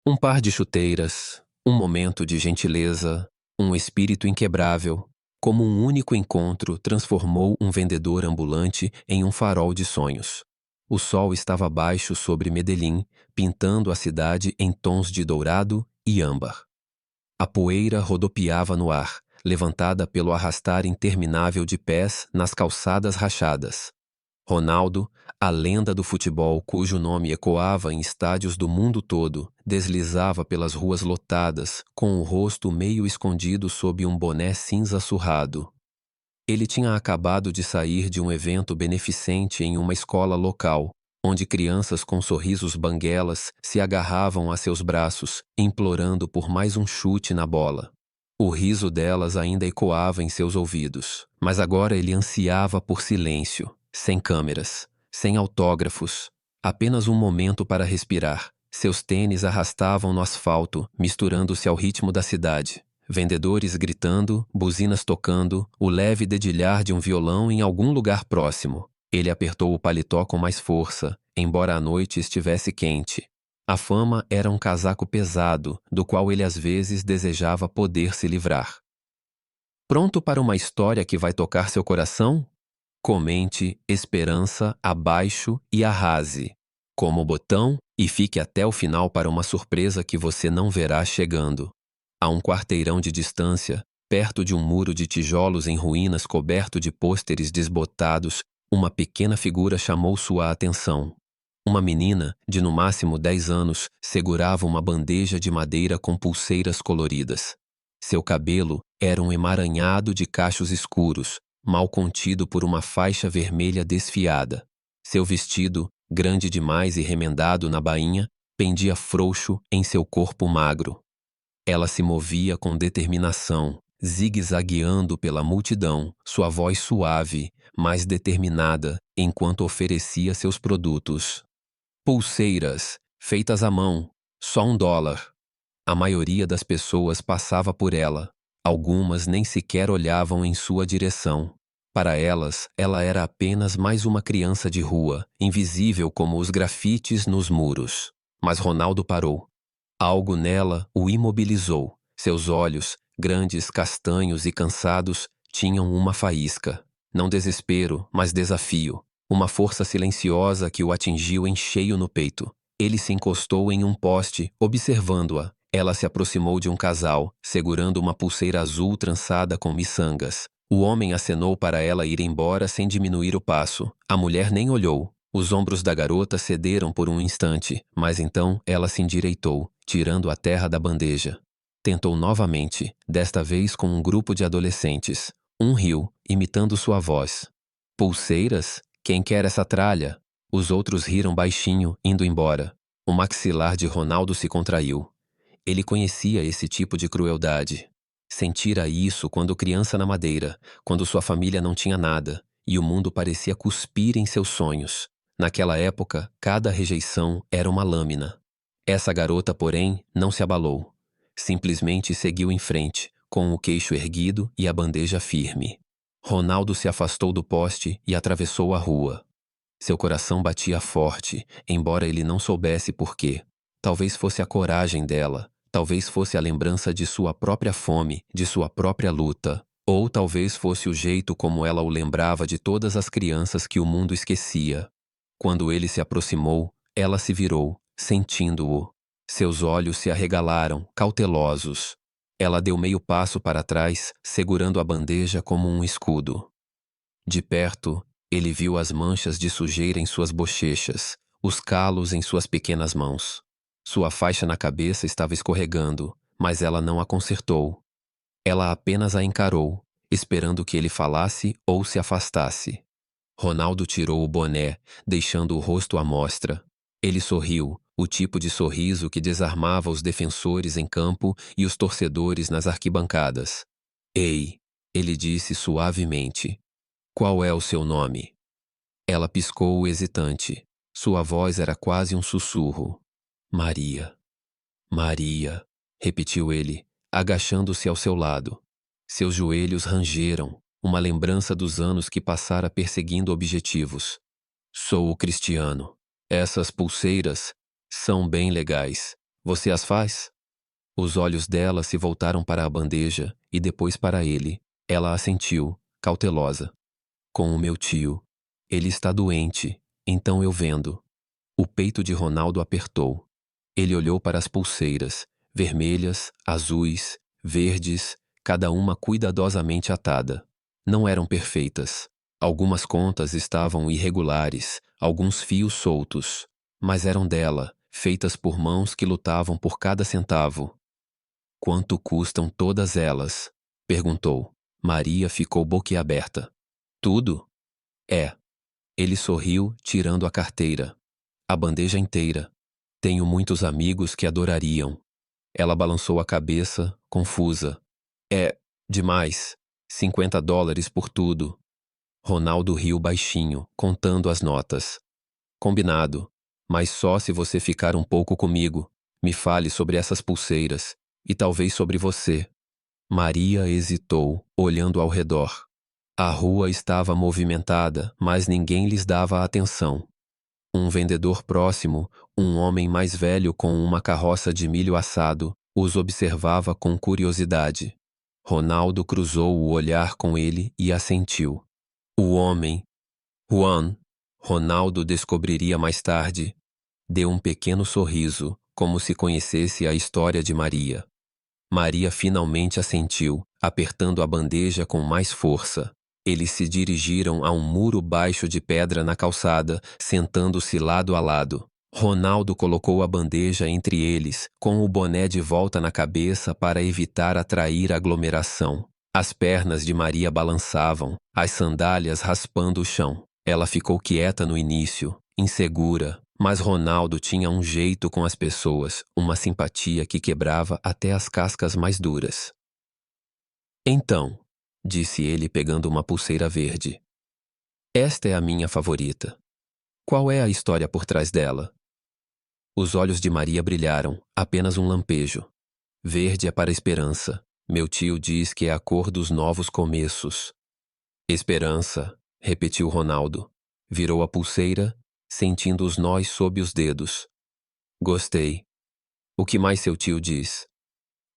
Um par de chuteiras, um momento de gentileza, um espírito inquebrável, como um único encontro transformou um vendedor ambulante em um farol de sonhos. O sol estava baixo sobre Medellín, pintando a cidade em tons de dourado e âmbar. A poeira rodopiava no ar, levantada pelo arrastar interminável de pés nas calçadas rachadas. Ronaldo, a lenda do futebol cujo nome ecoava em estádios do mundo todo, deslizava pelas ruas lotadas, com o rosto meio escondido sob um boné cinza surrado. Ele tinha acabado de sair de um evento beneficente em uma escola local, onde crianças com sorrisos banguelas se agarravam a seus braços, implorando por mais um chute na bola. O riso delas ainda ecoava em seus ouvidos, mas agora ele ansiava por silêncio, sem câmeras, sem autógrafos, apenas um momento para respirar. Seus tênis arrastavam no asfalto, misturando-se ao ritmo da cidade. Vendedores gritando, buzinas tocando, o leve dedilhar de um violão em algum lugar próximo. Ele apertou o paletó com mais força, embora a noite estivesse quente. A fama era um casaco pesado, do qual ele às vezes desejava poder se livrar. Pronto para uma história que vai tocar seu coração? Comente Esperança abaixo e arrase como botão e fique até o final para uma surpresa que você não verá chegando. A um quarteirão de distância, perto de um muro de tijolos em ruínas coberto de pôsteres desbotados, uma pequena figura chamou sua atenção. Uma menina, de no máximo 10 anos, segurava uma bandeja de madeira com pulseiras coloridas. Seu cabelo era um emaranhado de cachos escuros, mal contido por uma faixa vermelha desfiada. Seu vestido, grande demais e remendado na bainha, pendia frouxo em seu corpo magro. Ela se movia com determinação, zigue-zagueando pela multidão, sua voz suave, mas determinada, enquanto oferecia seus produtos. Pulseiras, feitas à mão, só $1. A maioria das pessoas passava por ela. Algumas nem sequer olhavam em sua direção. Para elas, ela era apenas mais uma criança de rua, invisível como os grafites nos muros. Mas Ronaldo parou. Algo nela o imobilizou. Seus olhos, grandes, castanhos e cansados, tinham uma faísca. Não desespero, mas desafio. Uma força silenciosa que o atingiu em cheio no peito. Ele se encostou em um poste, observando-a. Ela se aproximou de um casal, segurando uma pulseira azul trançada com miçangas. O homem acenou para ela ir embora sem diminuir o passo. A mulher nem olhou. Os ombros da garota cederam por um instante, mas então ela se endireitou, tirando a terra da bandeja. Tentou novamente, desta vez com um grupo de adolescentes. Um riu, imitando sua voz. Pulseiras? Quem quer essa tralha? Os outros riram baixinho, indo embora. O maxilar de Ronaldo se contraiu. Ele conhecia esse tipo de crueldade. Sentira isso quando criança na Madeira, quando sua família não tinha nada, e o mundo parecia cuspir em seus sonhos. Naquela época, cada rejeição era uma lâmina. Essa garota, porém, não se abalou. Simplesmente seguiu em frente, com o queixo erguido e a bandeja firme. Ronaldo se afastou do poste e atravessou a rua. Seu coração batia forte, embora ele não soubesse por quê. Talvez fosse a coragem dela, talvez fosse a lembrança de sua própria fome, de sua própria luta, ou talvez fosse o jeito como ela o lembrava de todas as crianças que o mundo esquecia. Quando ele se aproximou, ela se virou, sentindo-o. Seus olhos se arregalaram, cautelosos. Ela deu meio passo para trás, segurando a bandeja como um escudo. De perto, ele viu as manchas de sujeira em suas bochechas, os calos em suas pequenas mãos. Sua faixa na cabeça estava escorregando, mas ela não a consertou. Ela apenas a encarou, esperando que ele falasse ou se afastasse. Ronaldo tirou o boné, deixando o rosto à mostra. Ele sorriu, o tipo de sorriso que desarmava os defensores em campo e os torcedores nas arquibancadas. Ei, ele disse suavemente. Qual é o seu nome? Ela piscou hesitante. Sua voz era quase um sussurro. Maria. Maria, repetiu ele, agachando-se ao seu lado. Seus joelhos rangeram, uma lembrança dos anos que passara perseguindo objetivos. Sou o Cristiano. Essas pulseiras são bem legais, Você as faz? Os olhos dela se voltaram para a bandeja e depois para ele. Ela assentiu, cautelosa. Com o meu tio. Ele está doente, então eu vendo. O peito de Ronaldo apertou. Ele olhou para as pulseiras, vermelhas, azuis, verdes, cada uma cuidadosamente atada. Não eram perfeitas. Algumas contas estavam irregulares, alguns fios soltos, mas eram dela, feitas por mãos que lutavam por cada centavo. Quanto custam todas elas? Perguntou. Maria ficou boquiaberta. Tudo? É. Ele sorriu, tirando a carteira. A bandeja inteira. Tenho muitos amigos que adorariam. Ela balançou a cabeça, confusa. É demais. $50 por tudo. Ronaldo riu baixinho, contando as notas. Combinado. Mas só se você ficar um pouco comigo. Me fale sobre essas pulseiras. E talvez sobre você. Maria hesitou, olhando ao redor. A rua estava movimentada, mas ninguém lhes dava atenção. Um vendedor próximo, um homem mais velho com uma carroça de milho assado, os observava com curiosidade. Ronaldo cruzou o olhar com ele e assentiu. O homem, Juan, Ronaldo descobriria mais tarde, deu um pequeno sorriso, como se conhecesse a história de Maria. Maria finalmente assentiu, apertando a bandeja com mais força. Eles se dirigiram a um muro baixo de pedra na calçada, sentando-se lado a lado. Ronaldo colocou a bandeja entre eles, com o boné de volta na cabeça para evitar atrair aglomeração. As pernas de Maria balançavam, as sandálias raspando o chão. Ela ficou quieta no início, insegura, mas Ronaldo tinha um jeito com as pessoas, uma simpatia que quebrava até as cascas mais duras. Então, disse ele pegando uma pulseira verde. Esta é a minha favorita. Qual é a história por trás dela? Os olhos de Maria brilharam, apenas um lampejo. Verde é para esperança. Meu tio diz que é a cor dos novos começos. Esperança, repetiu Ronaldo. Virou a pulseira, sentindo os nós sob os dedos. Gostei. O que mais seu tio diz?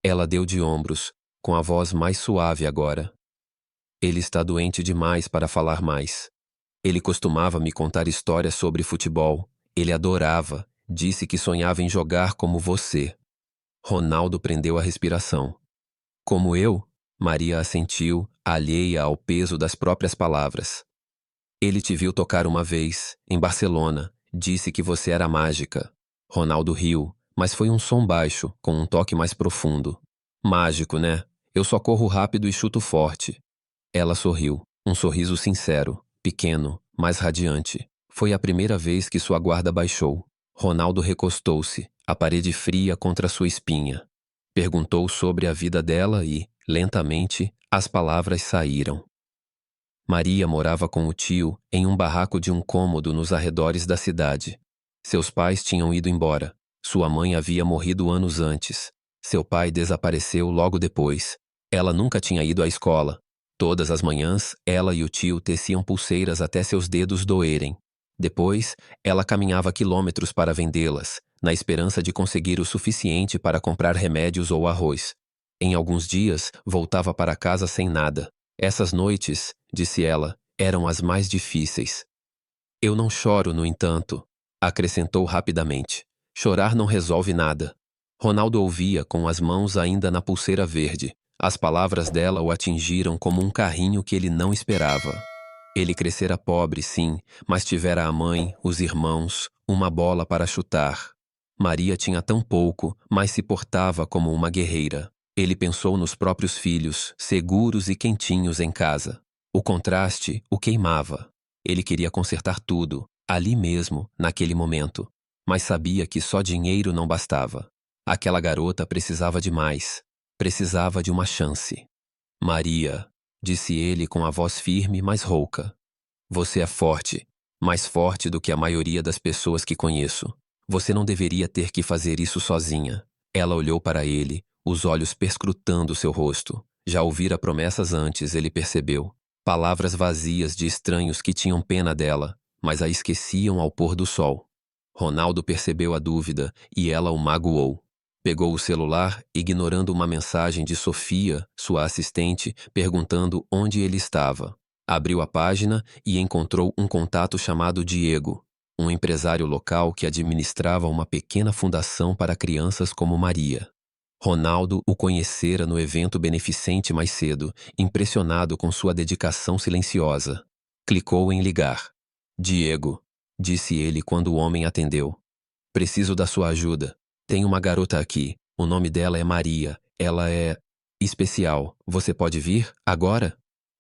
Ela deu de ombros, com a voz mais suave agora. Ele está doente demais para falar mais. Ele costumava me contar histórias sobre futebol. Ele adorava. Disse que sonhava em jogar como você. Ronaldo prendeu a respiração. Como eu? Maria assentiu, alheia ao peso das próprias palavras. Ele te viu tocar uma vez, em Barcelona. Disse que você era mágica. Ronaldo riu, mas foi um som baixo, com um toque mais profundo. Mágico, né? Eu só corro rápido e chuto forte. Ela sorriu, um sorriso sincero, pequeno, mas radiante. Foi a primeira vez que sua guarda baixou. Ronaldo recostou-se, a parede fria contra sua espinha. Perguntou sobre a vida dela e, lentamente, as palavras saíram. Maria morava com o tio em um barraco de um cômodo nos arredores da cidade. Seus pais tinham ido embora. Sua mãe havia morrido anos antes. Seu pai desapareceu logo depois. Ela nunca tinha ido à escola. Todas as manhãs, ela e o tio teciam pulseiras até seus dedos doerem. Depois, ela caminhava quilômetros para vendê-las, na esperança de conseguir o suficiente para comprar remédios ou arroz. Em alguns dias, voltava para casa sem nada. Essas noites, disse ela, eram as mais difíceis. Eu não choro, no entanto, acrescentou rapidamente. Chorar não resolve nada. Ronaldo ouvia com as mãos ainda na pulseira verde. As palavras dela o atingiram como um carrinho que ele não esperava. Ele crescera pobre, sim, mas tivera a mãe, os irmãos, uma bola para chutar. Maria tinha tão pouco, mas se portava como uma guerreira. Ele pensou nos próprios filhos, seguros e quentinhos em casa. O contraste o queimava. Ele queria consertar tudo, ali mesmo, naquele momento. Mas sabia que só dinheiro não bastava. Aquela garota precisava de mais. Precisava de uma chance. Maria, disse ele com a voz firme, mas rouca. Você é forte, mais forte do que a maioria das pessoas que conheço. Você não deveria ter que fazer isso sozinha. Ela olhou para ele, os olhos perscrutando seu rosto. Já ouvira promessas antes, ele percebeu. Palavras vazias de estranhos que tinham pena dela, mas a esqueciam ao pôr do sol. Ronaldo percebeu a dúvida e ela o magoou. Pegou o celular, ignorando uma mensagem de Sofia, sua assistente, perguntando onde ele estava. Abriu a página e encontrou um contato chamado Diego, um empresário local que administrava uma pequena fundação para crianças como Maria. Ronaldo o conhecera no evento beneficente mais cedo, impressionado com sua dedicação silenciosa. Clicou em ligar. Diego, disse ele quando o homem atendeu. Preciso da sua ajuda. Tem uma garota aqui. O nome dela é Maria. Ela é especial. Você pode vir agora?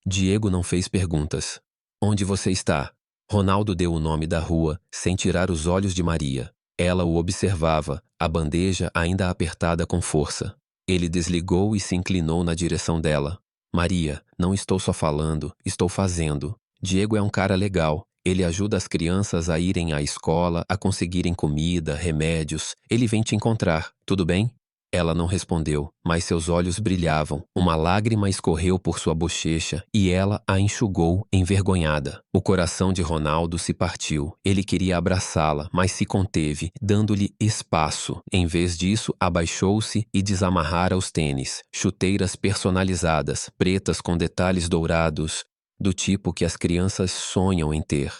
Diego não fez perguntas. Onde você está? Ronaldo deu o nome da rua, sem tirar os olhos de Maria. Ela o observava, a bandeja ainda apertada com força. Ele desligou e se inclinou na direção dela. Maria, não estou só falando, estou fazendo. Diego é um cara legal. Ele ajuda as crianças a irem à escola, a conseguirem comida, remédios. Ele vem te encontrar, tudo bem? Ela não respondeu, mas seus olhos brilhavam. Uma lágrima escorreu por sua bochecha e ela a enxugou, envergonhada. O coração de Ronaldo se partiu. Ele queria abraçá-la, mas se conteve, dando-lhe espaço. Em vez disso, abaixou-se e desamarrara os tênis. Chuteiras personalizadas, pretas com detalhes dourados, do tipo que as crianças sonham em ter.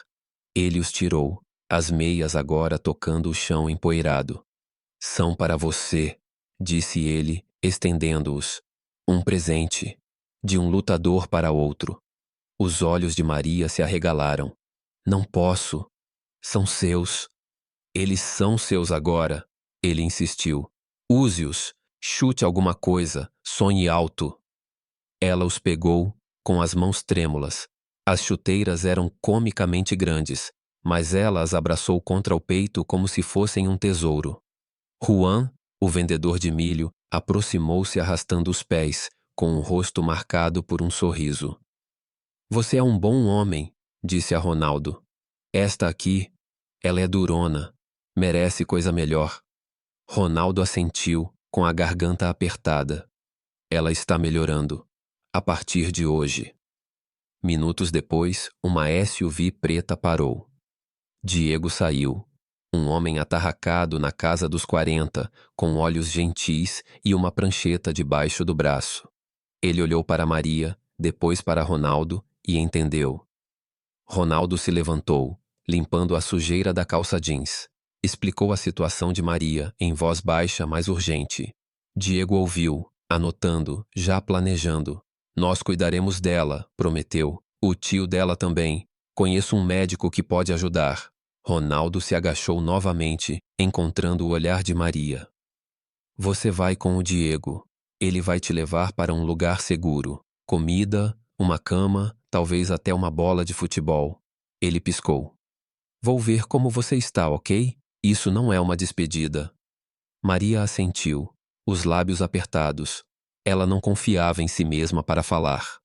Ele os tirou, as meias agora tocando o chão empoeirado. São para você, disse ele, estendendo-os. Um presente, de um lutador para outro. Os olhos de Maria se arregalaram. Não posso. São seus. Eles são seus agora, ele insistiu. Use-os. Chute alguma coisa. Sonhe alto. Ela os pegou, com as mãos trêmulas. As chuteiras eram comicamente grandes, mas ela as abraçou contra o peito como se fossem um tesouro. Juan, o vendedor de milho, aproximou-se arrastando os pés, com o rosto marcado por um sorriso. Você é um bom homem, disse a Ronaldo. Esta aqui, ela é durona. Merece coisa melhor. Ronaldo assentiu, com a garganta apertada. Ela está melhorando. A partir de hoje. Minutos depois, uma SUV preta parou. Diego saiu. Um homem atarracado na casa dos 40, com olhos gentis e uma prancheta debaixo do braço. Ele olhou para Maria, depois para Ronaldo e entendeu. Ronaldo se levantou, limpando a sujeira da calça jeans. Explicou a situação de Maria, em voz baixa, mas urgente. Diego ouviu, anotando, já planejando. Nós cuidaremos dela, prometeu. O tio dela também. Conheço um médico que pode ajudar. Ronaldo se agachou novamente, encontrando o olhar de Maria. Você vai com o Diego. Ele vai te levar para um lugar seguro. Comida, uma cama, talvez até uma bola de futebol. Ele piscou. Vou ver como você está, ok? Isso não é uma despedida. Maria assentiu, os lábios apertados. Ela não confiava em si mesma para falar.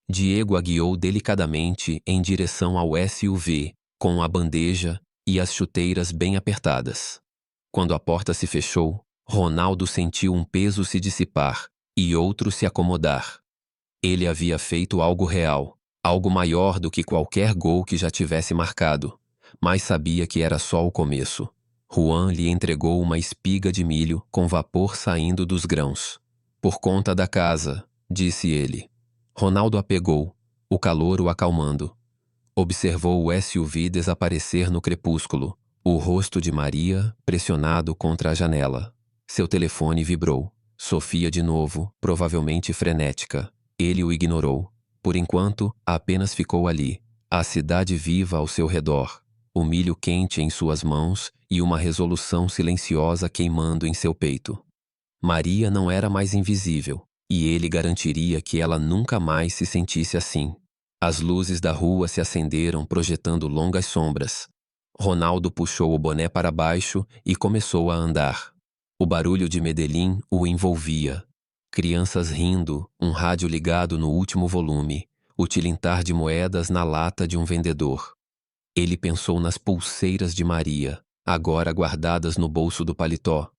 Diego a guiou delicadamente em direção ao SUV, com a bandeja e as chuteiras bem apertadas. Quando a porta se fechou, Ronaldo sentiu um peso se dissipar e outro se acomodar. Ele havia feito algo real, algo maior do que qualquer gol que já tivesse marcado, mas sabia que era só o começo. Juan lhe entregou uma espiga de milho com vapor saindo dos grãos. Por conta da casa, disse ele. Ronaldo a pegou, o calor o acalmando. Observou o SUV desaparecer no crepúsculo, o rosto de Maria pressionado contra a janela. Seu telefone vibrou. Sofia de novo, provavelmente frenética. Ele o ignorou. Por enquanto, apenas ficou ali, a cidade viva ao seu redor, o milho quente em suas mãos e uma resolução silenciosa queimando em seu peito. Maria não era mais invisível, e ele garantiria que ela nunca mais se sentisse assim. As luzes da rua se acenderam, projetando longas sombras. Ronaldo puxou o boné para baixo e começou a andar. O barulho de Medellín o envolvia. Crianças rindo, um rádio ligado no último volume, o tilintar de moedas na lata de um vendedor. Ele pensou nas pulseiras de Maria, agora guardadas no bolso do paletó.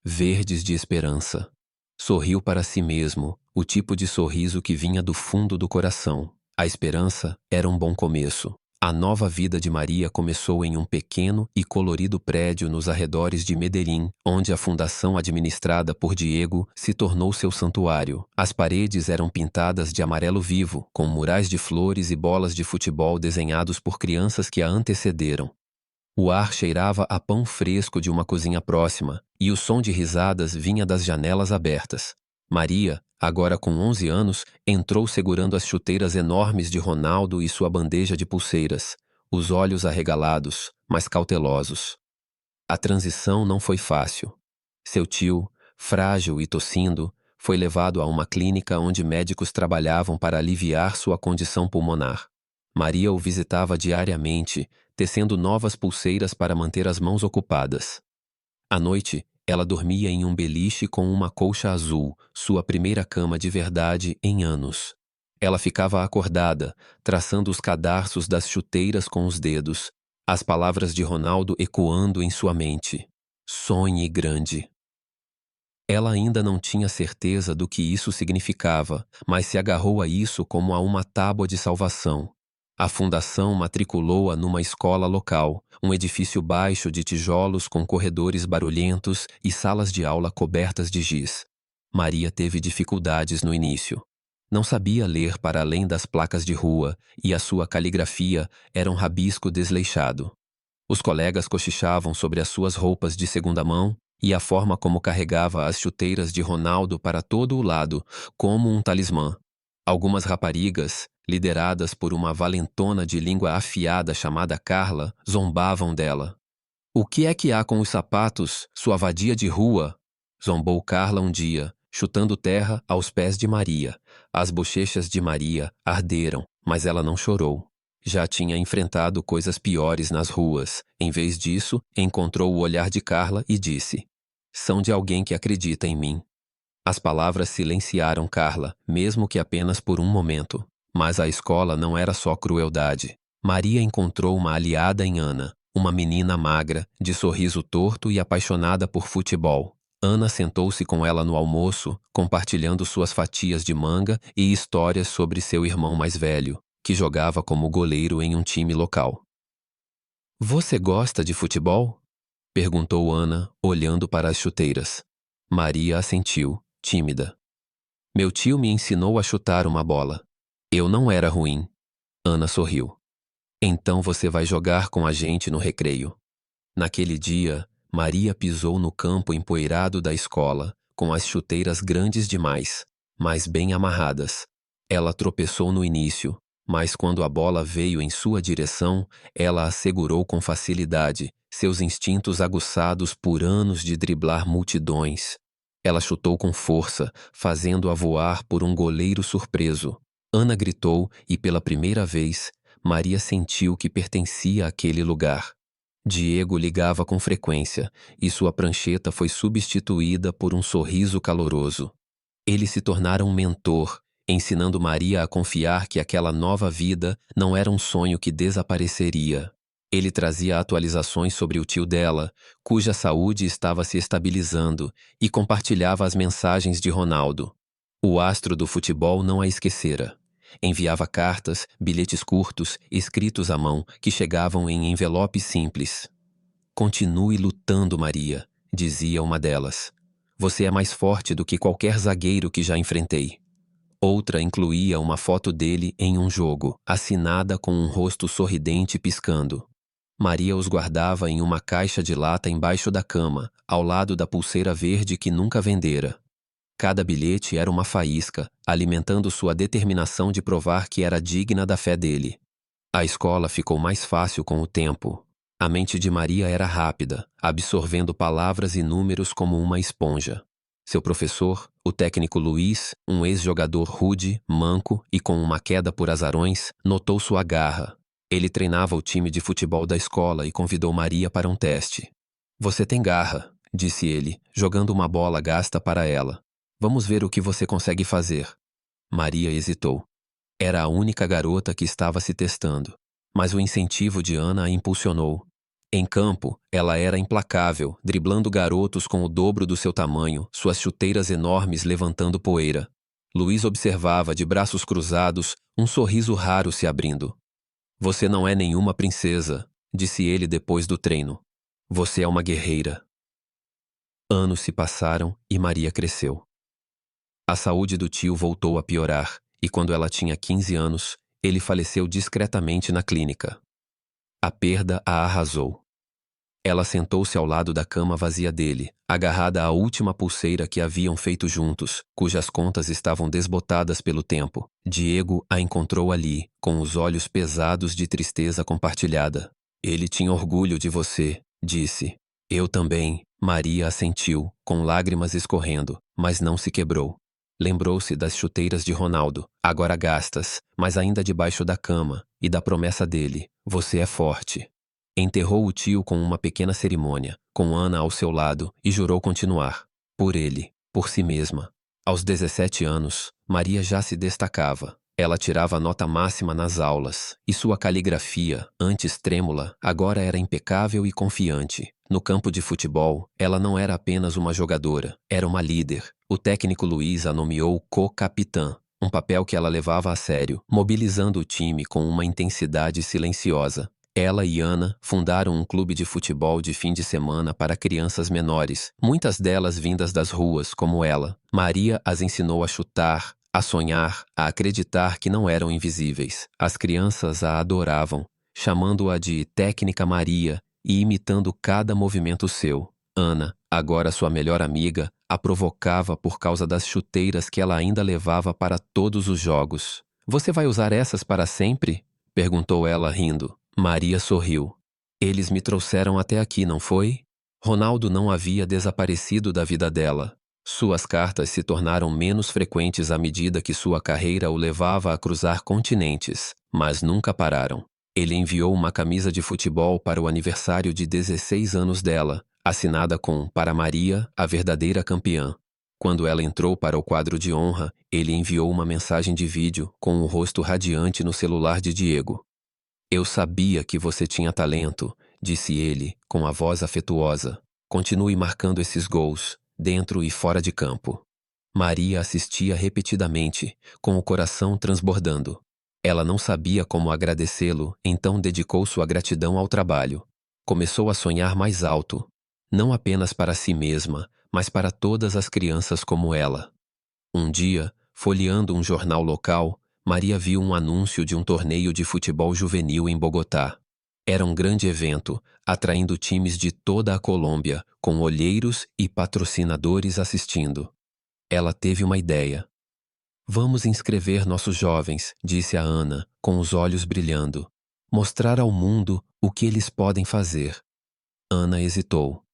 Verdes de esperança. Sorriu para si mesmo, o tipo de sorriso que vinha do fundo do coração. A esperança era um bom começo. A nova vida de Maria começou em um pequeno e colorido prédio nos arredores de Medellín, onde a fundação administrada por Diego se tornou seu santuário. As paredes eram pintadas de amarelo vivo, com murais de flores e bolas de futebol desenhados por crianças que a antecederam. O ar cheirava a pão fresco de uma cozinha próxima, e o som de risadas vinha das janelas abertas. Maria, agora com 11 anos, entrou segurando as chuteiras enormes de Ronaldo e sua bandeja de pulseiras, os olhos arregalados, mas cautelosos. A transição não foi fácil. Seu tio, frágil e tossindo, foi levado a uma clínica onde médicos trabalhavam para aliviar sua condição pulmonar. Maria o visitava diariamente, tecendo novas pulseiras para manter as mãos ocupadas. À noite, ela dormia em um beliche com uma colcha azul, sua primeira cama de verdade em anos. Ela ficava acordada, traçando os cadarços das chuteiras com os dedos, as palavras de Ronaldo ecoando em sua mente. Sonhe grande. Ela ainda não tinha certeza do que isso significava, mas se agarrou a isso como a uma tábua de salvação. A fundação matriculou-a numa escola local, um edifício baixo de tijolos com corredores barulhentos e salas de aula cobertas de giz. Maria teve dificuldades no início. Não sabia ler para além das placas de rua e a sua caligrafia era um rabisco desleixado. Os colegas cochichavam sobre as suas roupas de segunda mão e a forma como carregava as chuteiras de Ronaldo para todo o lado, como um talismã. Algumas raparigas, lideradas por uma valentona de língua afiada chamada Carla, zombavam dela. "O que é que há com os sapatos, sua vadia de rua?" zombou Carla um dia, chutando terra aos pés de Maria. As bochechas de Maria arderam, mas ela não chorou. Já tinha enfrentado coisas piores nas ruas. Em vez disso, encontrou o olhar de Carla e disse: "São de alguém que acredita em mim." As palavras silenciaram Carla, mesmo que apenas por um momento. Mas a escola não era só crueldade. Maria encontrou uma aliada em Ana, uma menina magra, de sorriso torto e apaixonada por futebol. Ana sentou-se com ela no almoço, compartilhando suas fatias de manga e histórias sobre seu irmão mais velho, que jogava como goleiro em um time local. "Você gosta de futebol?" perguntou Ana, olhando para as chuteiras. Maria assentiu, tímida. "Meu tio me ensinou a chutar uma bola. Eu não era ruim." Ana sorriu. "Então você vai jogar com a gente no recreio." Naquele dia, Maria pisou no campo empoeirado da escola, com as chuteiras grandes demais, mas bem amarradas. Ela tropeçou no início, mas quando a bola veio em sua direção, ela a segurou com facilidade, seus instintos aguçados por anos de driblar multidões. Ela chutou com força, fazendo-a voar por um goleiro surpreso. Ana gritou e, pela primeira vez, Maria sentiu que pertencia àquele lugar. Diego ligava com frequência, e sua prancheta foi substituída por um sorriso caloroso. Ele se tornara um mentor, ensinando Maria a confiar que aquela nova vida não era um sonho que desapareceria. Ele trazia atualizações sobre o tio dela, cuja saúde estava se estabilizando, e compartilhava as mensagens de Ronaldo. O astro do futebol não a esquecera. Enviava cartas, bilhetes curtos, escritos à mão, que chegavam em envelopes simples. "Continue lutando, Maria", dizia uma delas. "Você é mais forte do que qualquer zagueiro que já enfrentei." Outra incluía uma foto dele em um jogo, assinada com um rosto sorridente piscando. Maria os guardava em uma caixa de lata embaixo da cama, ao lado da pulseira verde que nunca vendera. Cada bilhete era uma faísca, alimentando sua determinação de provar que era digna da fé dele. A escola ficou mais fácil com o tempo. A mente de Maria era rápida, absorvendo palavras e números como uma esponja. Seu professor, o técnico Luiz, um ex-jogador rude, manco e com uma queda por azarões, notou sua garra. Ele treinava o time de futebol da escola e convidou Maria para um teste. "Você tem garra", disse ele, jogando uma bola gasta para ela. "Vamos ver o que você consegue fazer." Maria hesitou. Era a única garota que estava se testando, mas o incentivo de Ana a impulsionou. Em campo, ela era implacável, driblando garotos com o dobro do seu tamanho, suas chuteiras enormes levantando poeira. Luiz observava de braços cruzados, um sorriso raro se abrindo. Você não é nenhuma princesa, disse ele depois do treino. Você é uma guerreira. Anos se passaram e Maria cresceu. A saúde do tio voltou a piorar, e quando ela tinha 15 anos, ele faleceu discretamente na clínica. A perda a arrasou. Ela sentou-se ao lado da cama vazia dele, agarrada à última pulseira que haviam feito juntos, cujas contas estavam desbotadas pelo tempo. Diego a encontrou ali, com os olhos pesados de tristeza compartilhada. Ele tinha orgulho de você, disse. Eu também, Maria assentiu, com lágrimas escorrendo, mas não se quebrou. Lembrou-se das chuteiras de Ronaldo, agora gastas, mas ainda debaixo da cama, e da promessa dele: você é forte. Enterrou o tio com uma pequena cerimônia, com Ana ao seu lado, e jurou continuar. Por ele, por si mesma. Aos 17 anos, Maria já se destacava. Ela tirava nota máxima nas aulas, e sua caligrafia, antes trêmula, agora era impecável e confiante. No campo de futebol, ela não era apenas uma jogadora, era uma líder. O técnico Luiz a nomeou co-capitã, um papel que ela levava a sério, mobilizando o time com uma intensidade silenciosa. Ela e Ana fundaram um clube de futebol de fim de semana para crianças menores, muitas delas vindas das ruas, como ela. Maria as ensinou a chutar, a sonhar, a acreditar que não eram invisíveis. As crianças a adoravam, chamando-a de Técnica Maria e imitando cada movimento seu. Ana, agora sua melhor amiga, a provocava por causa das chuteiras que ela ainda levava para todos os jogos. Você vai usar essas para sempre? Perguntou ela rindo. Maria sorriu. Eles me trouxeram até aqui, não foi? Ronaldo não havia desaparecido da vida dela. Suas cartas se tornaram menos frequentes à medida que sua carreira o levava a cruzar continentes, mas nunca pararam. Ele enviou uma camisa de futebol para o aniversário de 16 anos dela, assinada com "Para Maria, a verdadeira campeã". Quando ela entrou para o quadro de honra, ele enviou uma mensagem de vídeo com o rosto radiante no celular de Diego. Eu sabia que você tinha talento, disse ele, com a voz afetuosa. Continue marcando esses gols, dentro e fora de campo. Maria assistia repetidamente, com o coração transbordando. Ela não sabia como agradecê-lo, então dedicou sua gratidão ao trabalho. Começou a sonhar mais alto, não apenas para si mesma, mas para todas as crianças como ela. Um dia, folheando um jornal local, Maria viu um anúncio de um torneio de futebol juvenil em Bogotá. Era um grande evento, atraindo times de toda a Colômbia, com olheiros e patrocinadores assistindo. Ela teve uma ideia. Vamos inscrever nossos jovens, disse a Ana, com os olhos brilhando. Mostrar ao mundo o que eles podem fazer. Ana hesitou.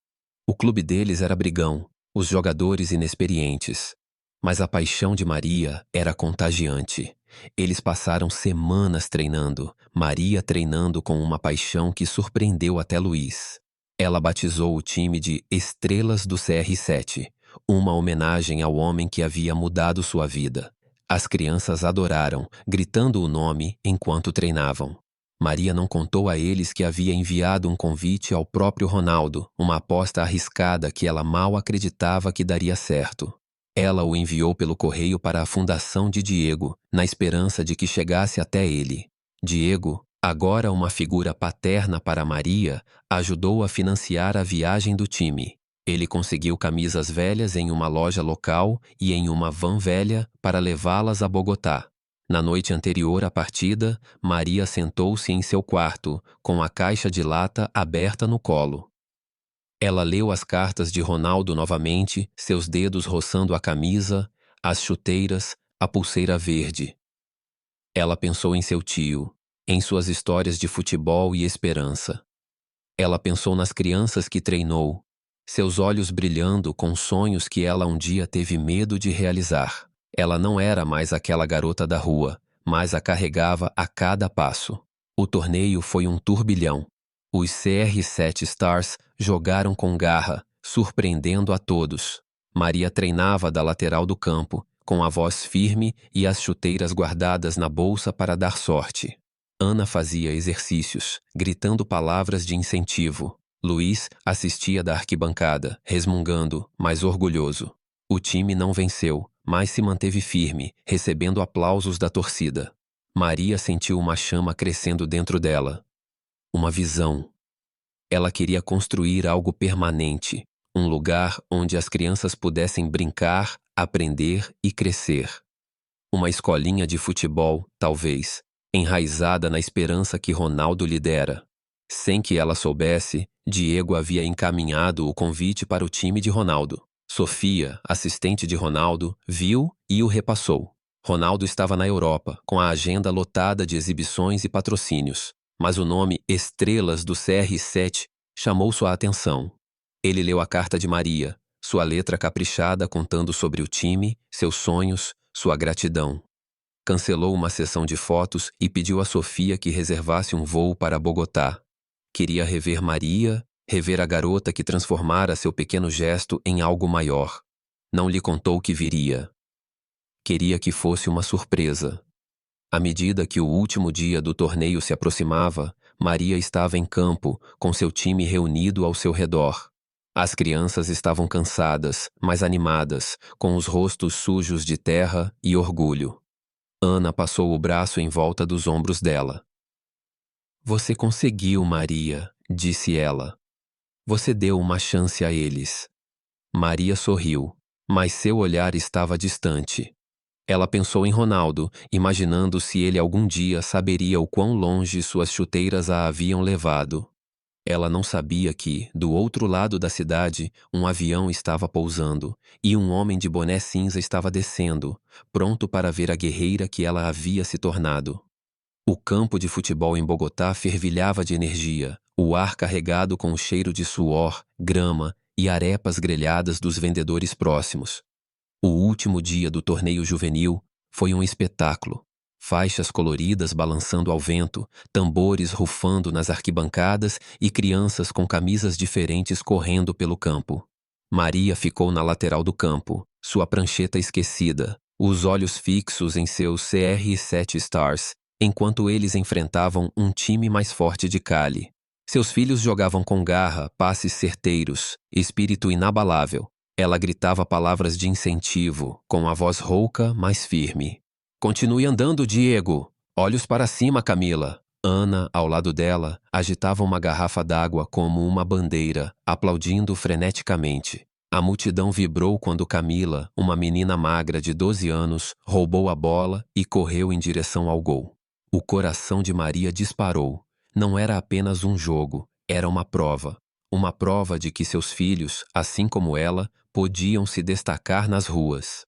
O clube deles era brigão, os jogadores inexperientes. Mas a paixão de Maria era contagiante. Eles passaram semanas treinando, Maria treinando com uma paixão que surpreendeu até Luiz. Ela batizou o time de Estrelas do CR7, uma homenagem ao homem que havia mudado sua vida. As crianças adoraram, gritando o nome enquanto treinavam. Maria não contou a eles que havia enviado um convite ao próprio Ronaldo, uma aposta arriscada que ela mal acreditava que daria certo. Ela o enviou pelo correio para a fundação de Diego, na esperança de que chegasse até ele. Diego, agora uma figura paterna para Maria, ajudou a financiar a viagem do time. Ele conseguiu camisas velhas em uma loja local e em uma van velha para levá-las a Bogotá. Na noite anterior à partida, Maria sentou-se em seu quarto, com a caixa de lata aberta no colo. Ela leu as cartas de Ronaldo novamente, seus dedos roçando a camisa, as chuteiras, a pulseira verde. Ela pensou em seu tio, em suas histórias de futebol e esperança. Ela pensou nas crianças que treinou, seus olhos brilhando com sonhos que ela um dia teve medo de realizar. Ela não era mais aquela garota da rua, mas a carregava a cada passo. O torneio foi um turbilhão. Os CR7 Stars jogaram com garra, surpreendendo a todos. Maria treinava da lateral do campo, com a voz firme e as chuteiras guardadas na bolsa para dar sorte. Ana fazia exercícios, gritando palavras de incentivo. Luiz assistia da arquibancada, resmungando, mas orgulhoso. O time não venceu, mas se manteve firme, recebendo aplausos da torcida. Maria sentiu uma chama crescendo dentro dela. Uma visão. Ela queria construir algo permanente, um lugar onde as crianças pudessem brincar, aprender e crescer. Uma escolinha de futebol, talvez, enraizada na esperança que Ronaldo lhe dera. Sem que ela soubesse, Diego havia encaminhado o convite para o time de Ronaldo. Sofia, assistente de Ronaldo, viu e o repassou. Ronaldo estava na Europa, com a agenda lotada de exibições e patrocínios, mas o nome Estrelas do CR7 chamou sua atenção. Ele leu a carta de Maria, sua letra caprichada contando sobre o time, seus sonhos, sua gratidão. Cancelou uma sessão de fotos e pediu a Sofia que reservasse um voo para Bogotá. Queria rever Maria, rever a garota que transformara seu pequeno gesto em algo maior. Não lhe contou o que viria. Queria que fosse uma surpresa. À medida que o último dia do torneio se aproximava, Maria estava em campo, com seu time reunido ao seu redor. As crianças estavam cansadas, mas animadas, com os rostos sujos de terra e orgulho. Ana passou o braço em volta dos ombros dela. Você conseguiu, Maria, disse ela. Você deu uma chance a eles. Maria sorriu, mas seu olhar estava distante. Ela pensou em Ronaldo, imaginando se ele algum dia saberia o quão longe suas chuteiras a haviam levado. Ela não sabia que, do outro lado da cidade, um avião estava pousando e um homem de boné cinza estava descendo, pronto para ver a guerreira que ela havia se tornado. O campo de futebol em Bogotá fervilhava de energia, o ar carregado com o cheiro de suor, grama e arepas grelhadas dos vendedores próximos. O último dia do torneio juvenil foi um espetáculo. Faixas coloridas balançando ao vento, tambores rufando nas arquibancadas e crianças com camisas diferentes correndo pelo campo. Maria ficou na lateral do campo, sua prancheta esquecida, os olhos fixos em seus CR7 Stars, enquanto eles enfrentavam um time mais forte de Cali. Seus filhos jogavam com garra, passes certeiros, espírito inabalável. Ela gritava palavras de incentivo, com a voz rouca, mas firme. Continue andando, Diego! Olhos para cima, Camila! Ana, ao lado dela, agitava uma garrafa d'água como uma bandeira, aplaudindo freneticamente. A multidão vibrou quando Camila, uma menina magra de 12 anos, roubou a bola e correu em direção ao gol. O coração de Maria disparou. Não era apenas um jogo, era uma prova. Uma prova de que seus filhos, assim como ela, podiam se destacar nas ruas.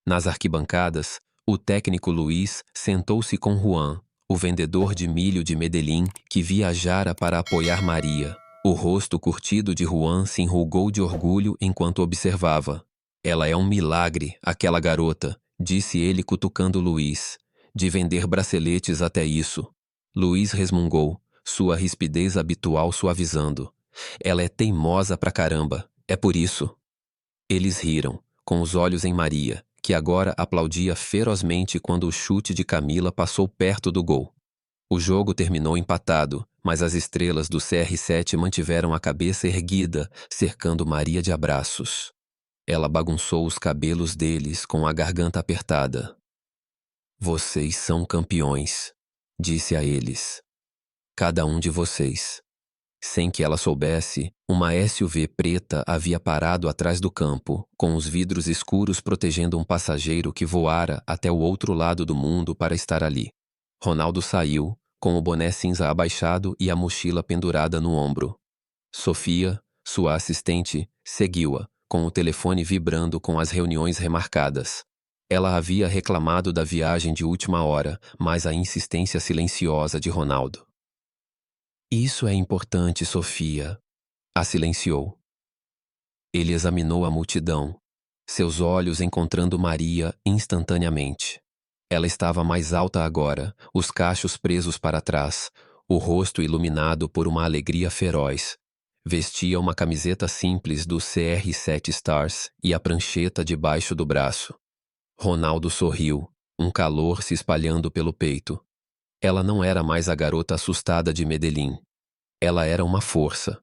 Nas arquibancadas, o técnico Luiz sentou-se com Juan, o vendedor de milho de Medellín, que viajara para apoiar Maria. O rosto curtido de Juan se enrugou de orgulho enquanto observava. Ela é um milagre, aquela garota, disse ele cutucando Luiz. De vender braceletes até isso. Luiz resmungou, sua rispidez habitual suavizando. Ela é teimosa pra caramba, é por isso. Eles riram, com os olhos em Maria, que agora aplaudia ferozmente quando o chute de Camila passou perto do gol. O jogo terminou empatado, mas as estrelas do CR7 mantiveram a cabeça erguida, cercando Maria de abraços. Ela bagunçou os cabelos deles com a garganta apertada. Vocês são campeões, disse a eles. Cada um de vocês. Sem que ela soubesse, uma SUV preta havia parado atrás do campo, com os vidros escuros protegendo um passageiro que voara até o outro lado do mundo para estar ali. Ronaldo saiu, com o boné cinza abaixado e a mochila pendurada no ombro. Sofia, sua assistente, seguiu-a, com o telefone vibrando com as reuniões remarcadas. Ela havia reclamado da viagem de última hora, mas a insistência silenciosa de Ronaldo. Isso é importante, Sofia. A silenciou. Ele examinou a multidão, seus olhos encontrando Maria instantaneamente. Ela estava mais alta agora, os cachos presos para trás, o rosto iluminado por uma alegria feroz. Vestia uma camiseta simples do CR7 Stars e a prancheta debaixo do braço. Ronaldo sorriu, um calor se espalhando pelo peito. Ela não era mais a garota assustada de Medellín. Ela era uma força.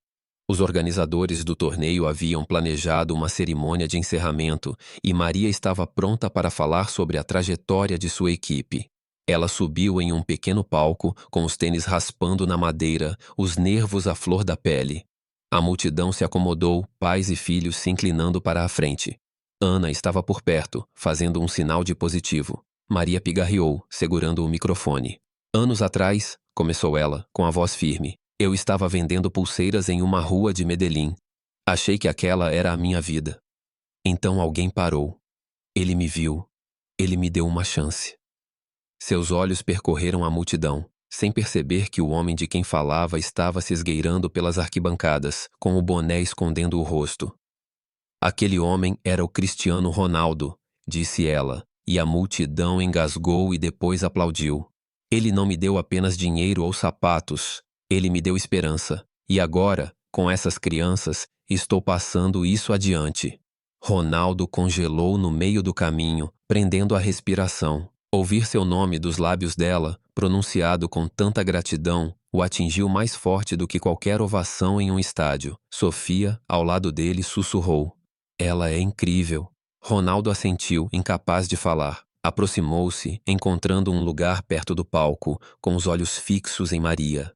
Os organizadores do torneio haviam planejado uma cerimônia de encerramento e Maria estava pronta para falar sobre a trajetória de sua equipe. Ela subiu em um pequeno palco, com os tênis raspando na madeira, os nervos à flor da pele. A multidão se acomodou, pais e filhos se inclinando para a frente. Ana estava por perto, fazendo um sinal de positivo. Maria pigarreou, segurando o microfone. Anos atrás, começou ela, com a voz firme, eu estava vendendo pulseiras em uma rua de Medellín. Achei que aquela era a minha vida. Então alguém parou. Ele me viu. Ele me deu uma chance. Seus olhos percorreram a multidão, sem perceber que o homem de quem falava estava se esgueirando pelas arquibancadas, com o boné escondendo o rosto. Aquele homem era o Cristiano Ronaldo, disse ela, e a multidão engasgou e depois aplaudiu. Ele não me deu apenas dinheiro ou sapatos, ele me deu esperança. E agora, com essas crianças, estou passando isso adiante. Ronaldo congelou no meio do caminho, prendendo a respiração. Ouvir seu nome dos lábios dela, pronunciado com tanta gratidão, o atingiu mais forte do que qualquer ovação em um estádio. Sofia, ao lado dele, sussurrou. Ela é incrível. Ronaldo assentiu, incapaz de falar. Aproximou-se, encontrando um lugar perto do palco, com os olhos fixos em Maria.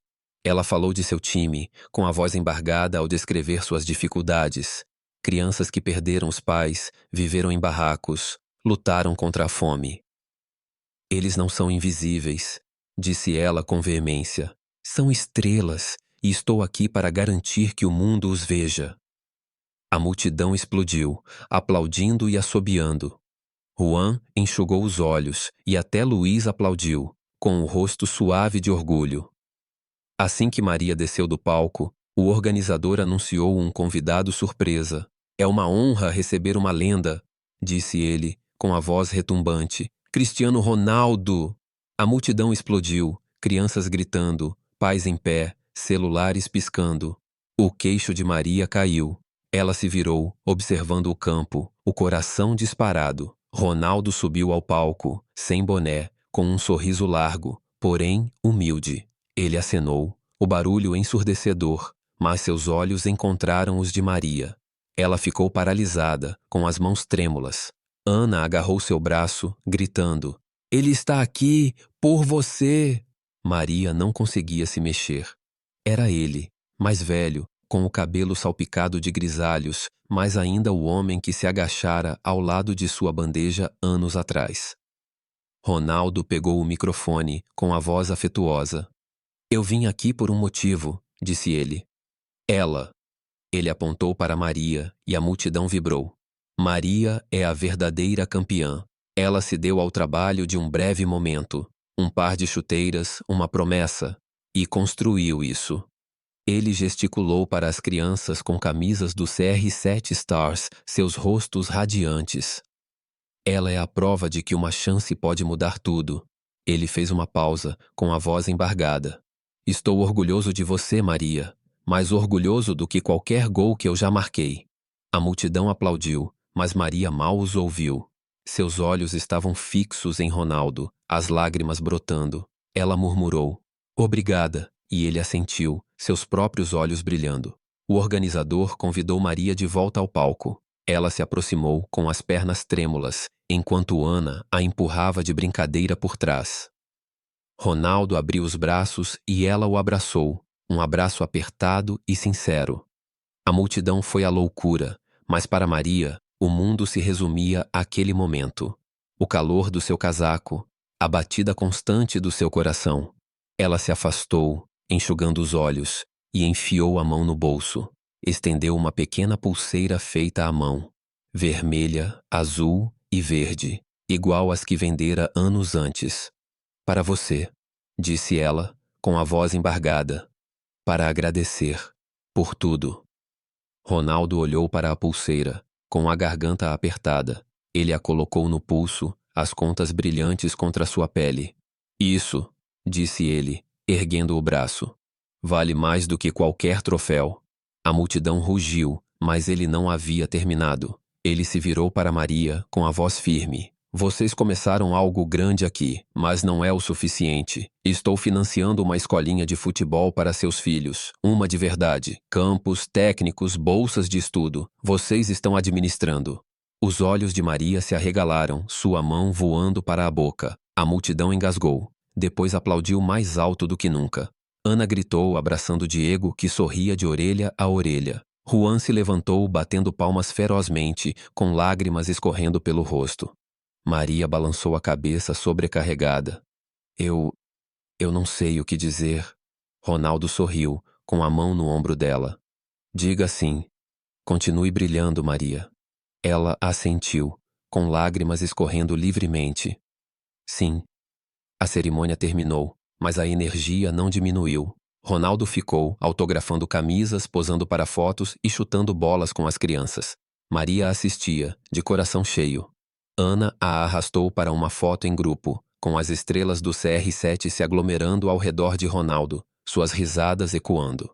Ela falou de seu time, com a voz embargada ao descrever suas dificuldades. Crianças que perderam os pais, viveram em barracos, lutaram contra a fome. Eles não são invisíveis, disse ela com veemência. São estrelas, e estou aqui para garantir que o mundo os veja. A multidão explodiu, aplaudindo e assobiando. Juan enxugou os olhos e até Luiz aplaudiu, com o rosto suave de orgulho. Assim que Maria desceu do palco, o organizador anunciou um convidado surpresa. É uma honra receber uma lenda, disse ele, com a voz retumbante. Cristiano Ronaldo! A multidão explodiu, crianças gritando, pais em pé, celulares piscando. O queixo de Maria caiu. Ela se virou, observando o campo, o coração disparado. Ronaldo subiu ao palco, sem boné, com um sorriso largo, porém humilde. Ele acenou, o barulho ensurdecedor, mas seus olhos encontraram os de Maria. Ela ficou paralisada, com as mãos trêmulas. Ana agarrou seu braço, gritando, Ele está aqui, por você! Maria não conseguia se mexer. Era ele, mais velho, com o cabelo salpicado de grisalhos, mas ainda o homem que se agachara ao lado de sua bandeja anos atrás. Ronaldo pegou o microfone, com a voz afetuosa. Eu vim aqui por um motivo, disse ele. Ela. Ele apontou para Maria, e a multidão vibrou. Maria é a verdadeira campeã. Ela se deu ao trabalho de um breve momento, um par de chuteiras, uma promessa, e construiu isso. Ele gesticulou para as crianças com camisas do CR7 Stars, seus rostos radiantes. Ela é a prova de que uma chance pode mudar tudo. Ele fez uma pausa, com a voz embargada. Estou orgulhoso de você, Maria, mais orgulhoso do que qualquer gol que eu já marquei. A multidão aplaudiu, mas Maria mal os ouviu. Seus olhos estavam fixos em Ronaldo, as lágrimas brotando. Ela murmurou, obrigada, e ele assentiu, seus próprios olhos brilhando. O organizador convidou Maria de volta ao palco. Ela se aproximou com as pernas trêmulas, enquanto Ana a empurrava de brincadeira por trás. Ronaldo abriu os braços e ela o abraçou, um abraço apertado e sincero. A multidão foi à loucura, mas para Maria, o mundo se resumia àquele momento. O calor do seu casaco, a batida constante do seu coração. Ela se afastou, enxugando os olhos, e enfiou a mão no bolso. Estendeu uma pequena pulseira feita à mão, vermelha, azul e verde, igual às que vendera anos antes. Para você, disse ela, com a voz embargada, para agradecer por tudo. Ronaldo olhou para a pulseira, com a garganta apertada. Ele a colocou no pulso, as contas brilhantes contra sua pele. Isso, disse ele, erguendo o braço. Vale mais do que qualquer troféu. A multidão rugiu, mas ele não havia terminado. Ele se virou para Maria, com a voz firme. Vocês começaram algo grande aqui, mas não é o suficiente. Estou financiando uma escolinha de futebol para seus filhos. Uma de verdade. Campos, técnicos, bolsas de estudo. Vocês estão administrando. Os olhos de Maria se arregalaram, sua mão voando para a boca. A multidão engasgou. Depois aplaudiu mais alto do que nunca. Ana gritou, abraçando Diego, que sorria de orelha a orelha. Juan se levantou, batendo palmas ferozmente, com lágrimas escorrendo pelo rosto. Maria balançou a cabeça sobrecarregada. Eu não sei o que dizer. Ronaldo sorriu, com a mão no ombro dela. Diga sim. Continue brilhando, Maria. Ela assentiu, com lágrimas escorrendo livremente. Sim. A cerimônia terminou, mas a energia não diminuiu. Ronaldo ficou, autografando camisas, posando para fotos e chutando bolas com as crianças. Maria assistia, de coração cheio. Ana a arrastou para uma foto em grupo, com as estrelas do CR7 se aglomerando ao redor de Ronaldo, suas risadas ecoando.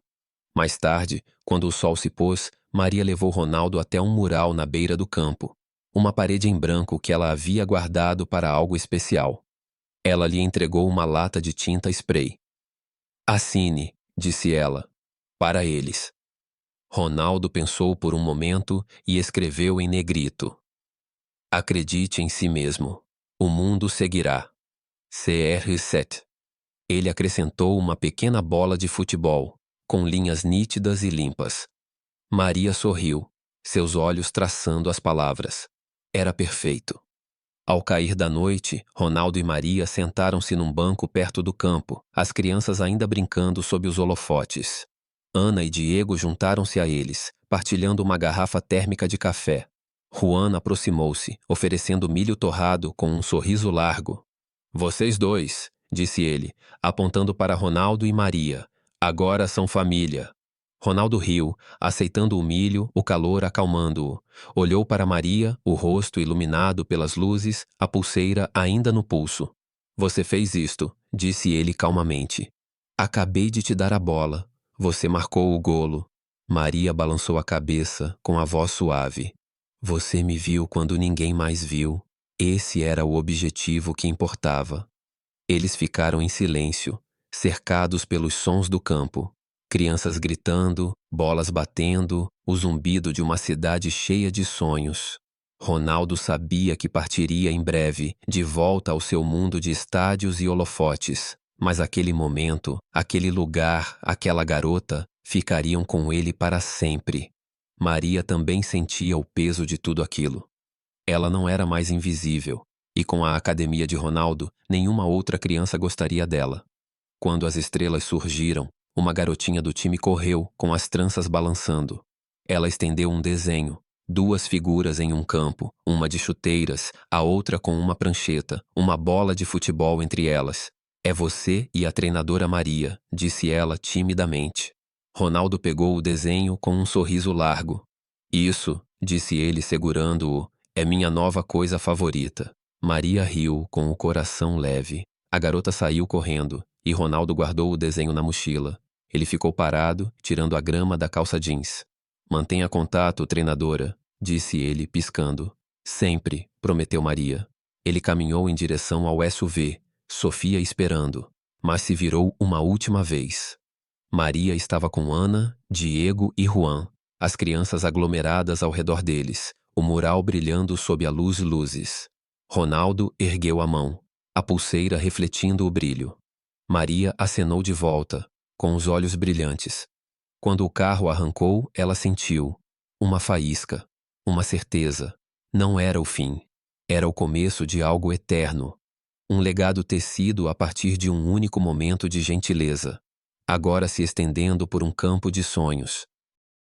Mais tarde, quando o sol se pôs, Maria levou Ronaldo até um mural na beira do campo, uma parede em branco que ela havia guardado para algo especial. Ela lhe entregou uma lata de tinta spray. Assine, disse ela, para eles. Ronaldo pensou por um momento e escreveu em negrito. Acredite em si mesmo. O mundo seguirá. CR7. Ele acrescentou uma pequena bola de futebol, com linhas nítidas e limpas. Maria sorriu, seus olhos traçando as palavras. Era perfeito. Ao cair da noite, Ronaldo e Maria sentaram-se num banco perto do campo, as crianças ainda brincando sob os holofotes. Ana e Diego juntaram-se a eles, partilhando uma garrafa térmica de café. Juan aproximou-se, oferecendo milho torrado com um sorriso largo. Vocês dois, disse ele, apontando para Ronaldo e Maria. Agora são família. Ronaldo riu, aceitando o milho, o calor acalmando-o. Olhou para Maria, o rosto iluminado pelas luzes, a pulseira ainda no pulso. Você fez isto, disse ele calmamente. Acabei de te dar a bola. Você marcou o golo. Maria balançou a cabeça, com a voz suave. Você me viu quando ninguém mais viu. Esse era o objetivo que importava. Eles ficaram em silêncio, cercados pelos sons do campo. Crianças gritando, bolas batendo, o zumbido de uma cidade cheia de sonhos. Ronaldo sabia que partiria em breve, de volta ao seu mundo de estádios e holofotes. Mas aquele momento, aquele lugar, aquela garota, ficariam com ele para sempre. Maria também sentia o peso de tudo aquilo. Ela não era mais invisível, e com a academia de Ronaldo, nenhuma outra criança gostaria dela. Quando as estrelas surgiram, uma garotinha do time correu, com as tranças balançando. Ela estendeu um desenho, duas figuras em um campo, uma de chuteiras, a outra com uma prancheta, uma bola de futebol entre elas. É você e a treinadora Maria, disse ela timidamente. Ronaldo pegou o desenho com um sorriso largo. Isso, disse ele segurando-o, é minha nova coisa favorita. Maria riu com o coração leve. A garota saiu correndo, e Ronaldo guardou o desenho na mochila. Ele ficou parado, tirando a grama da calça jeans. Mantenha contato, treinadora, disse ele, piscando. Sempre, prometeu Maria. Ele caminhou em direção ao SUV, Sofia esperando, mas se virou uma última vez. Maria estava com Ana, Diego e Juan, as crianças aglomeradas ao redor deles, o mural brilhando sob a luzes. Ronaldo ergueu a mão, a pulseira refletindo o brilho. Maria acenou de volta, com os olhos brilhantes. Quando o carro arrancou, ela sentiu uma faísca, uma certeza. Não era o fim. Era o começo de algo eterno. Um legado tecido a partir de um único momento de gentileza, agora se estendendo por um campo de sonhos.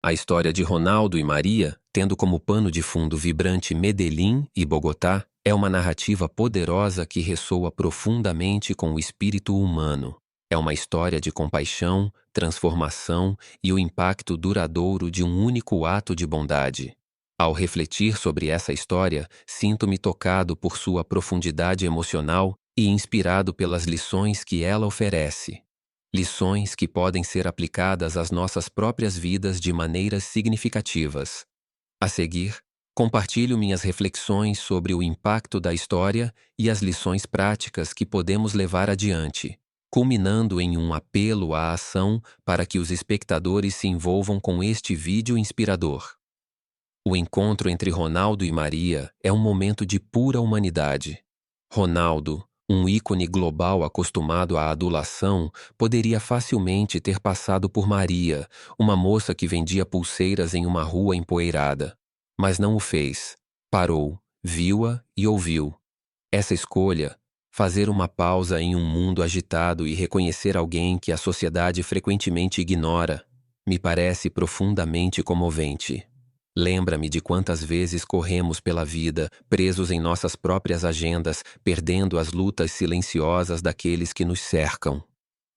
A história de Ronaldo e Maria, tendo como pano de fundo vibrante Medellín e Bogotá, é uma narrativa poderosa que ressoa profundamente com o espírito humano. É uma história de compaixão, transformação e o impacto duradouro de um único ato de bondade. Ao refletir sobre essa história, sinto-me tocado por sua profundidade emocional e inspirado pelas lições que ela oferece. Lições que podem ser aplicadas às nossas próprias vidas de maneiras significativas. A seguir, compartilho minhas reflexões sobre o impacto da história e as lições práticas que podemos levar adiante, culminando em um apelo à ação para que os espectadores se envolvam com este vídeo inspirador. O encontro entre Ronaldo e Maria é um momento de pura humanidade. Ronaldo, Um ícone global acostumado à adulação poderia facilmente ter passado por Maria, uma moça que vendia pulseiras em uma rua empoeirada. Mas não o fez. Parou, viu-a e ouviu. Essa escolha, fazer uma pausa em um mundo agitado e reconhecer alguém que a sociedade frequentemente ignora, me parece profundamente comovente. Lembra-me de quantas vezes corremos pela vida, presos em nossas próprias agendas, perdendo as lutas silenciosas daqueles que nos cercam.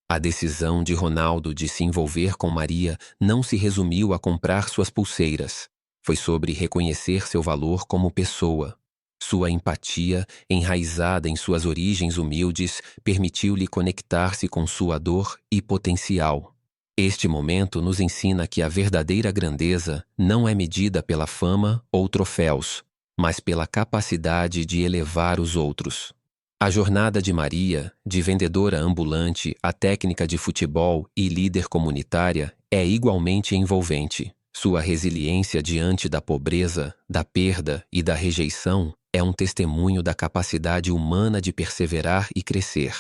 A decisão de Ronaldo de se envolver com Maria não se resumiu a comprar suas pulseiras. Foi sobre reconhecer seu valor como pessoa. Sua empatia, enraizada em suas origens humildes, permitiu-lhe conectar-se com sua dor e potencial. Este momento nos ensina que a verdadeira grandeza não é medida pela fama ou troféus, mas pela capacidade de elevar os outros. A jornada de Maria, de vendedora ambulante a técnica de futebol e líder comunitária, é igualmente envolvente. Sua resiliência diante da pobreza, da perda e da rejeição é um testemunho da capacidade humana de perseverar e crescer.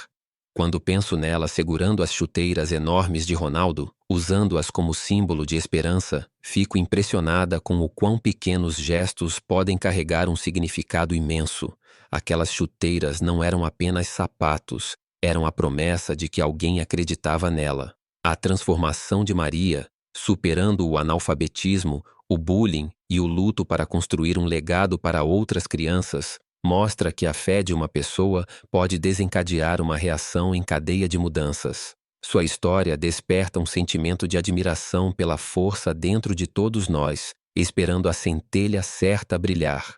Quando penso nela segurando as chuteiras enormes de Ronaldo, usando-as como símbolo de esperança, fico impressionada com o quão pequenos gestos podem carregar um significado imenso. Aquelas chuteiras não eram apenas sapatos, eram a promessa de que alguém acreditava nela. A transformação de Maria, superando o analfabetismo, o bullying e o luto para construir um legado para outras crianças, mostra que a fé de uma pessoa pode desencadear uma reação em cadeia de mudanças. Sua história desperta um sentimento de admiração pela força dentro de todos nós, esperando a centelha certa a brilhar.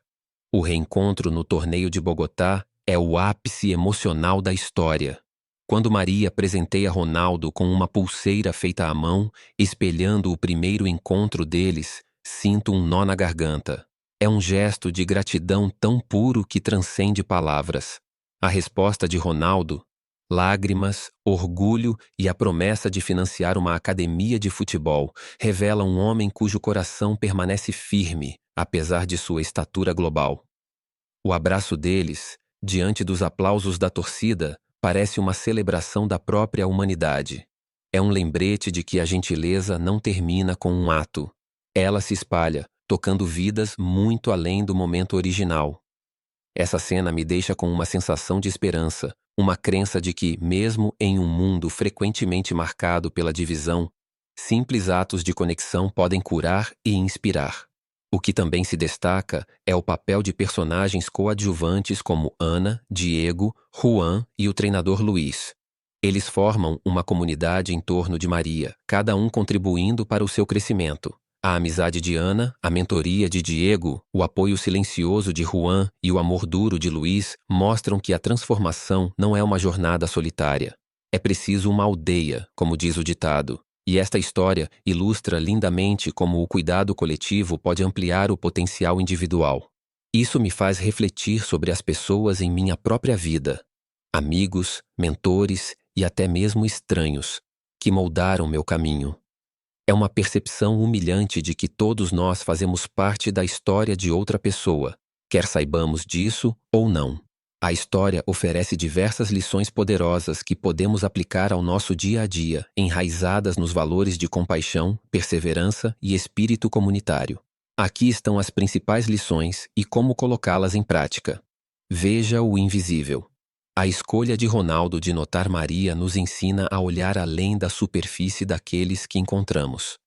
O reencontro no torneio de Bogotá é o ápice emocional da história. Quando Maria presenteia Ronaldo com uma pulseira feita à mão, espelhando o primeiro encontro deles, sinto um nó na garganta. É um gesto de gratidão tão puro que transcende palavras. A resposta de Ronaldo, lágrimas, orgulho e a promessa de financiar uma academia de futebol, revela um homem cujo coração permanece firme, apesar de sua estatura global. O abraço deles, diante dos aplausos da torcida, parece uma celebração da própria humanidade. É um lembrete de que a gentileza não termina com um ato. Ela se espalha, tocando vidas muito além do momento original. Essa cena me deixa com uma sensação de esperança, uma crença de que, mesmo em um mundo frequentemente marcado pela divisão, simples atos de conexão podem curar e inspirar. O que também se destaca é o papel de personagens coadjuvantes como Ana, Diego, Juan e o treinador Luiz. Eles formam uma comunidade em torno de Maria, cada um contribuindo para o seu crescimento. A amizade de Ana, a mentoria de Diego, o apoio silencioso de Juan e o amor duro de Luiz mostram que a transformação não é uma jornada solitária. É preciso uma aldeia, como diz o ditado. E esta história ilustra lindamente como o cuidado coletivo pode ampliar o potencial individual. Isso me faz refletir sobre as pessoas em minha própria vida, amigos, mentores e até mesmo estranhos, que moldaram meu caminho. É uma percepção humilhante de que todos nós fazemos parte da história de outra pessoa, quer saibamos disso ou não. A história oferece diversas lições poderosas que podemos aplicar ao nosso dia a dia, enraizadas nos valores de compaixão, perseverança e espírito comunitário. Aqui estão as principais lições e como colocá-las em prática. Veja o invisível. A escolha de Ronaldo de notar Maria nos ensina a olhar além da superfície daqueles que encontramos.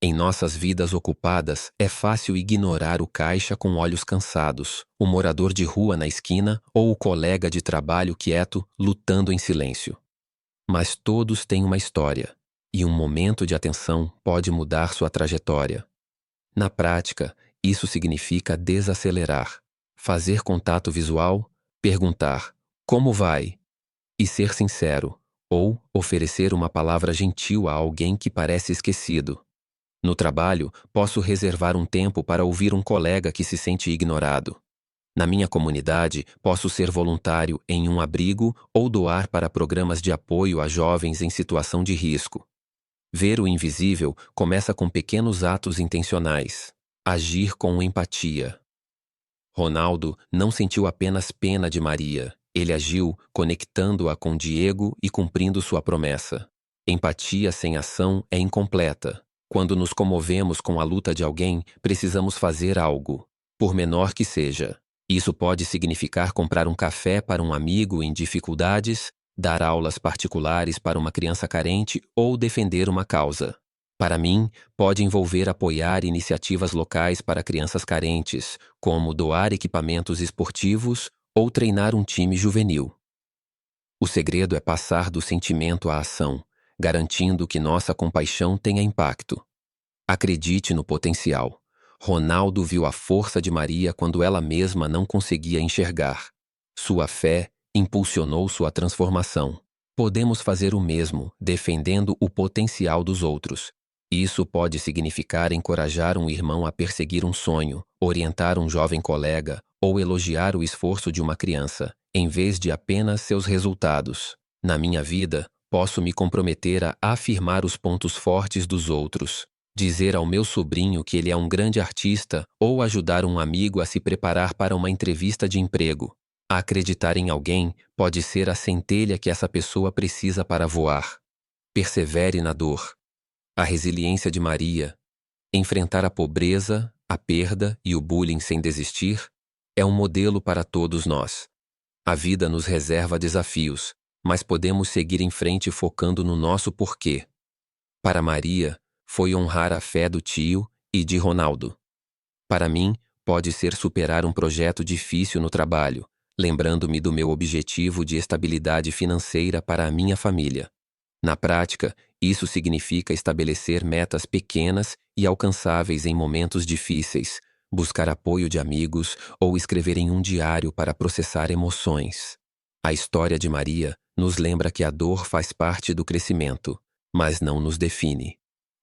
Em nossas vidas ocupadas, é fácil ignorar o caixa com olhos cansados, o morador de rua na esquina ou o colega de trabalho quieto, lutando em silêncio. Mas todos têm uma história, e um momento de atenção pode mudar sua trajetória. Na prática, isso significa desacelerar, fazer contato visual, perguntar "como vai?" e ser sincero, ou oferecer uma palavra gentil a alguém que parece esquecido. No trabalho, posso reservar um tempo para ouvir um colega que se sente ignorado. Na minha comunidade, posso ser voluntário em um abrigo ou doar para programas de apoio a jovens em situação de risco. Ver o invisível começa com pequenos atos intencionais. Agir com empatia. Ronaldo não sentiu apenas pena de Maria, Ele agiu conectando-a com Diego e cumprindo sua promessa. Empatia sem ação é incompleta. Quando nos comovemos com a luta de alguém, precisamos fazer algo, por menor que seja. Isso pode significar comprar um café para um amigo em dificuldades, dar aulas particulares para uma criança carente ou defender uma causa. Para mim, pode envolver apoiar iniciativas locais para crianças carentes, como doar equipamentos esportivos ou treinar um time juvenil. O segredo é passar do sentimento à ação, garantindo que nossa compaixão tenha impacto. Acredite no potencial. Ronaldo viu a força de Maria quando ela mesma não conseguia enxergar. Sua fé impulsionou sua transformação. Podemos fazer o mesmo, defendendo o potencial dos outros. Isso pode significar encorajar um irmão a perseguir um sonho, orientar um jovem colega ou elogiar o esforço de uma criança, em vez de apenas seus resultados. Na minha vida, posso me comprometer a afirmar os pontos fortes dos outros, dizer ao meu sobrinho que ele é um grande artista ou ajudar um amigo a se preparar para uma entrevista de emprego. Acreditar em alguém pode ser a centelha que essa pessoa precisa para voar. Persevere na dor. A resiliência de Maria, enfrentar a pobreza, a perda e o bullying sem desistir, é um modelo para todos nós. A vida nos reserva desafios, mas podemos seguir em frente focando no nosso porquê. Para Maria, foi honrar a fé do tio e de Ronaldo. Para mim, pode ser superar um projeto difícil no trabalho, lembrando-me do meu objetivo de estabilidade financeira para a minha família. Na prática, isso significa estabelecer metas pequenas e alcançáveis em momentos difíceis, buscar apoio de amigos ou escrever em um diário para processar emoções. A história de Maria nos lembra que a dor faz parte do crescimento, mas não nos define.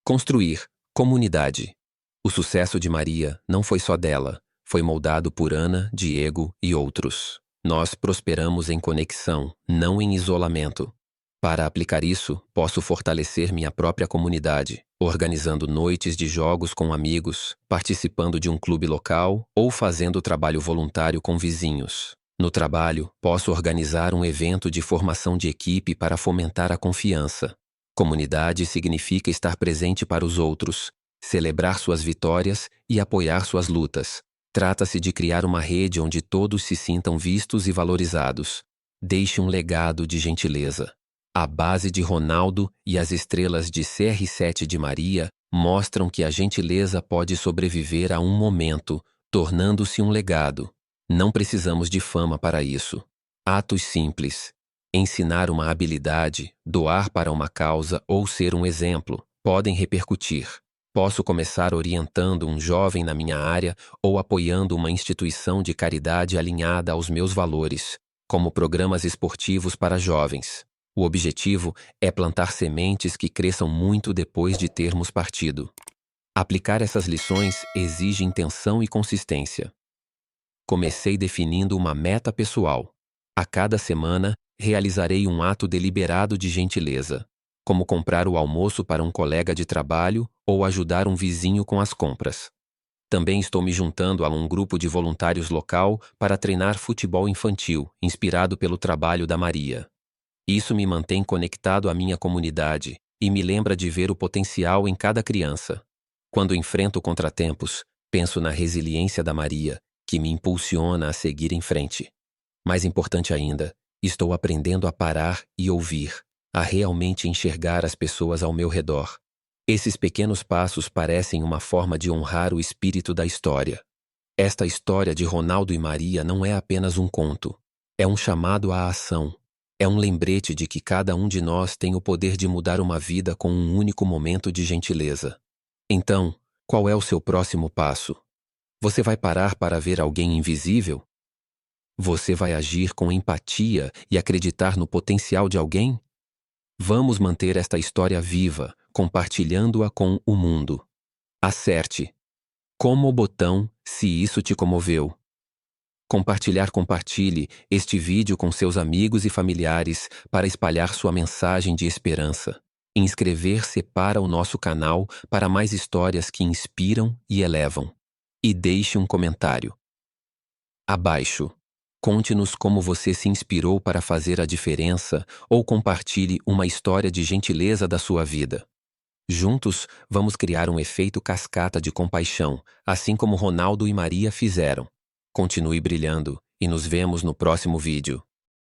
Construir comunidade. O sucesso de Maria não foi só dela, foi moldado por Ana, Diego e outros. Nós prosperamos em conexão, não em isolamento. Para aplicar isso, posso fortalecer minha própria comunidade, organizando noites de jogos com amigos, participando de um clube local ou fazendo trabalho voluntário com vizinhos. No trabalho, posso organizar um evento de formação de equipe para fomentar a confiança. Comunidade significa estar presente para os outros, celebrar suas vitórias e apoiar suas lutas. Trata-se de criar uma rede onde todos se sintam vistos e valorizados. Deixe um legado de gentileza. A base de Ronaldo e as estrelas de CR7 de Maria mostram que a gentileza pode sobreviver a um momento, tornando-se um legado. Não precisamos de fama para isso. Atos simples. Ensinar uma habilidade, doar para uma causa ou ser um exemplo podem repercutir. Posso começar orientando um jovem na minha área ou apoiando uma instituição de caridade alinhada aos meus valores, como programas esportivos para jovens. O objetivo é plantar sementes que cresçam muito depois de termos partido. Aplicar essas lições exige intenção e consistência. Comecei definindo uma meta pessoal. A cada semana, realizarei um ato deliberado de gentileza, como comprar o almoço para um colega de trabalho ou ajudar um vizinho com as compras. Também estou me juntando a um grupo de voluntários local para treinar futebol infantil, inspirado pelo trabalho da Maria. Isso me mantém conectado à minha comunidade e me lembra de ver o potencial em cada criança. Quando enfrento contratempos, penso na resiliência da Maria, que me impulsiona a seguir em frente. Mais importante ainda, estou aprendendo a parar e ouvir, a realmente enxergar as pessoas ao meu redor. Esses pequenos passos parecem uma forma de honrar o espírito da história. Esta história de Ronaldo e Maria não é apenas um conto. É um chamado à ação. É um lembrete de que cada um de nós tem o poder de mudar uma vida com um único momento de gentileza. Então, qual é o seu próximo passo? Você vai parar para ver alguém invisível? Você vai agir com empatia e acreditar no potencial de alguém? Vamos manter esta história viva, compartilhando-a com o mundo. Acerte. Como o botão, se isso te comoveu. Compartilhe este vídeo com seus amigos e familiares para espalhar sua mensagem de esperança. Inscrever-se para o nosso canal para mais histórias que inspiram e elevam. E deixe um comentário abaixo. Conte-nos como você se inspirou para fazer a diferença ou compartilhe uma história de gentileza da sua vida. Juntos, vamos criar um efeito cascata de compaixão, assim como Ronaldo e Maria fizeram. Continue brilhando e nos vemos no próximo vídeo.